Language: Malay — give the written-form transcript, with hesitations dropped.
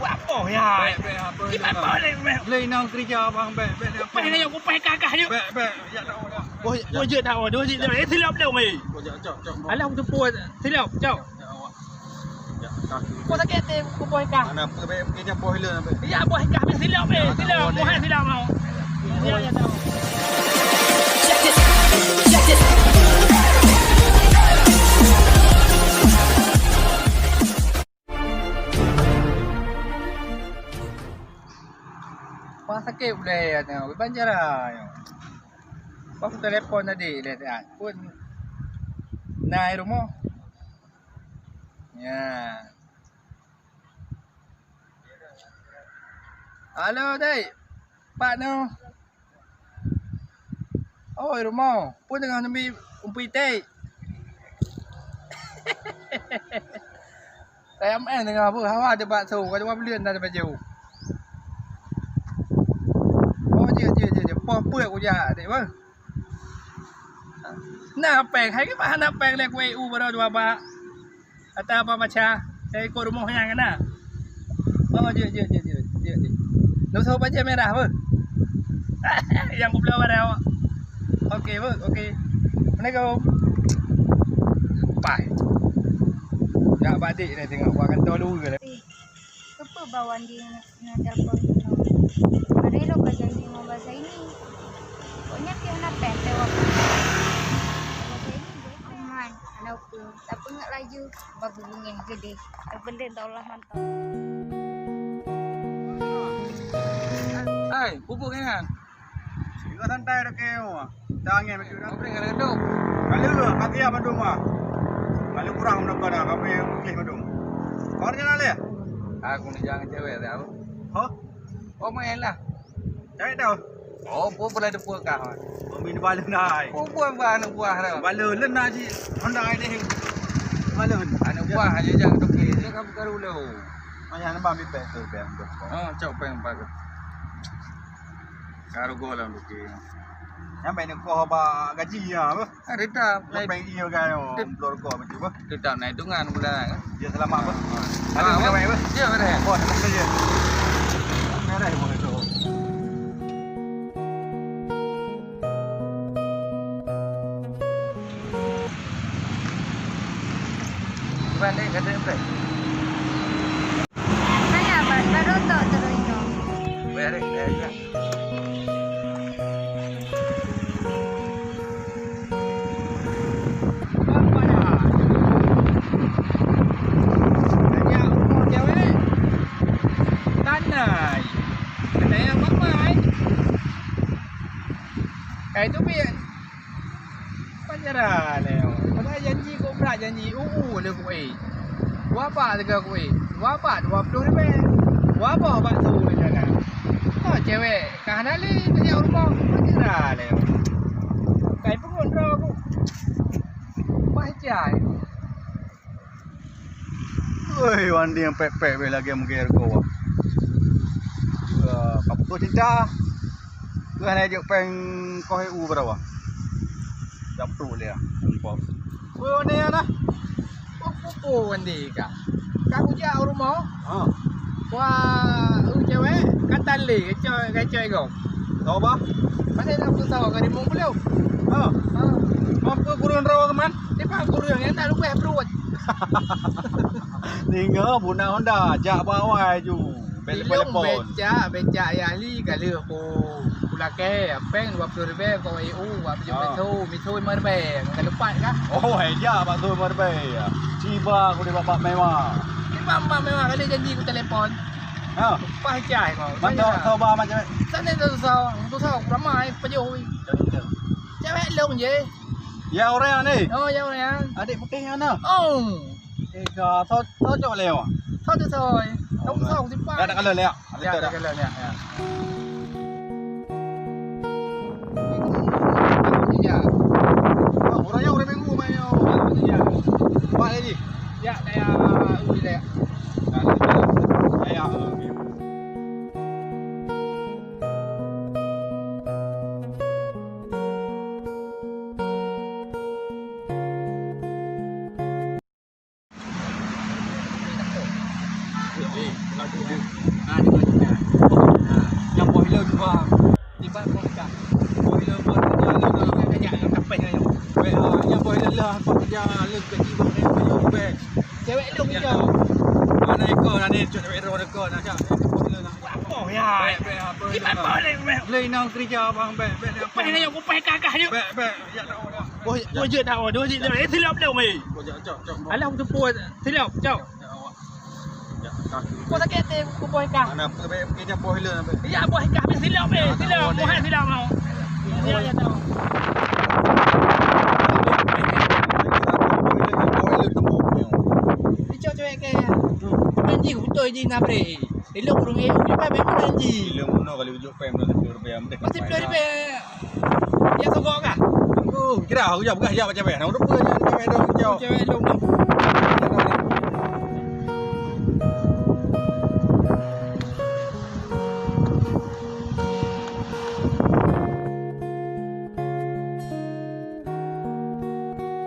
Buat apa ya? Bek apa? Di apa ni? Lain nang kerja abang bek apa? Apa ni aku pai kakak ni? Bek ya dah dah. Bố dựa nào đứa gì đấy thì lắm đâu mày. Anh làm cho bùa thế nào chào. Bố ta kia tem của bố cả. Mana bek kerja boy le bek. Iya bố cả biết thế nào mày, thế nào bố hai thế nào nào. Iya iya tahu. Check this. Sakit boleh tengok banjaran. Pas telefon tadi lihat pun naik rumah. Ya. Halo dai. Pak no. Oh rumah. Pun dengan nabi umpi teh. Em dengan apa? Hawa ada bakso, ada apa belian dah baju. Dia apa aku jahat dek bang. Nak peng, hai ke pak nak peng lek WU baru dua bak. Atau apa macam? Saya ikut rumah yang kena. Oh dia. Nak tahu baju merah apa? Yang aku beli baru. Okey bang, okey. Assalamualaikum. Bye. Ya badik ni tengok buat kantor dulu ke. Apa bawaan dia nak telefon? Ada lo kerja ini mau bahasa ini. Pokoknya dia nak pete waktu. Bahasa ini dia aman, anak aku. Tapi nggak laju, babu bungin gede. Benda tak olah mantap. Hai, bubuk ni kan? Sila santai dah kau. Tangan macam tu. Apa yang ada? Kalau hati apa tu mah? Kalau kurang mendapat dah, kau yang mungkin kau tu. Kau ni nak le? Aku ni jangan cewek dah. Hah? Oh main lah. Cewek dah. Oh, pun boleh ada puak kah? Minum bala nai. Oh, puak anak buah dah. Bala len nak ji. Honda ini. Bala anak buah aja jangan toki. Dia kamu karu lo. Macam mana ambil beg tu beg tu. Oh, cak peng bagus. Karu golam toki. Yang baik nak kau ba gaji ya apa? Ada tak? Yang baik iya kan? Blor kau macam apa? Tidak naik tungan bulan. Dia selamat apa? Ada yang baik apa? Dia mana? Oh, nak kerja. Merah boleh tu. Balik kata apa? Mana baru tak terus itu. Balik ya. Itu biar panjara leo. Pada janji kau berat janji le kau Wapa tegak kau Wapa 20 ribu. Wapa bakso le jangan. Oh cewek kah dali punya rumah panjara leo. Kai pun ro aku. Pajai. Oi wandi yang pek-pek lagi mungkin kau. Kapu cinta. Cứ hai triệu peng có hay u vào đâu à? Đập tủ liền. Vừa nè đó. Cô anh đi cả. Các cô cháu đúng không? Qua cewek kata li cái chơi gong. Tahu ba? Mana nak aku tahu kali mau beliau. Mampu kurun rawa keman? Ni pak kurun yang tak lupa perut. Tinggal buna Honda jak bawah ju. Becak ya li kali aku laki peng 20 ribu kau EU buat mitu merbeng kan lepas kah? Oh ya bakso merbeng ciba aku di bapak mewah. Di bapak mewah kali janji aku telefon. Lepas cai kau. Mana tahu ba macam? Sana tu tahu ramai pejuh. Cewek long je. Ya orang ni. Oh ya orang. Adik putih mana? Oh. Eka tahu cok leo. Tahu tu tahu. Tahu tahu si pak. Ada kalau leo. Ada kalau leo ya. Orangnya orang minggu main Pak lagi. Ya, saya uji saya. Saya juga juga. Yang boiler juga. Tiba mereka. Boiler pun banyak yang kapal yang. Yang boiler lah kerja lu gaji bang. Cewek lu kerja. Mana ekor ni cewek ekor nak cak. Oh ya. Apa ni? Lain nang kerja bang. Apa ni yang aku pakai kakak je? Ya tak ada. Tôi chưa thảo tôi chỉ để thi lọc đâu mày. Alah aku jumpa thi lọc jauh. Kau tak kata aku boy kah? Mana kerja boiler nampak. Ya boy kah thi lọc mày, thi lọc, mau hai thi lọc nào. Dia ya tahu. Cok cewek ke. Janji betul je nak bre. Elok urung je pai memang janji. Bila mana kali ujuk pem RM10 amdek. Mesti RM10. Ya sogok kah? Kira aku jauh bukan jauh macam mana. Nak lupa jangan cewek dong jauh. Cewek dong.